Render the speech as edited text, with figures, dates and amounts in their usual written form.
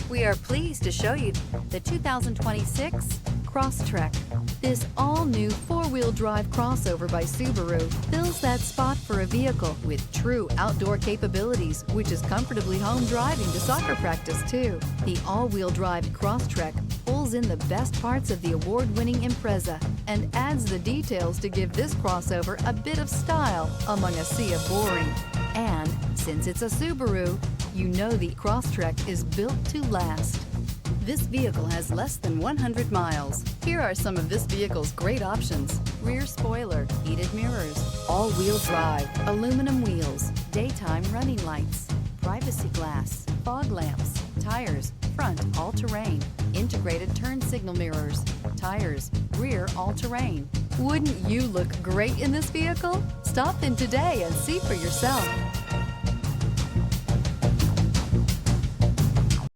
We are pleased to show you the 2026 Crosstrek. This all-new four-wheel drive crossover by Subaru fills that spot for a vehicle with true outdoor capabilities, which is comfortably home driving to soccer practice too. The all-wheel drive Crosstrek pulls in the best parts of the award-winning Impreza and adds the details to give this crossover a bit of style among a sea of boring. And since it's a Subaru, you know the Crosstrek is built to last. This vehicle has less than 100 miles. Here are some of this vehicle's great options: rear spoiler, heated mirrors, all-wheel drive, aluminum wheels, daytime running lights, privacy glass, fog lamps, tires, front all-terrain, integrated turn signal mirrors, tires, rear all-terrain. Wouldn't you look great in this vehicle? Stop in today and see for yourself.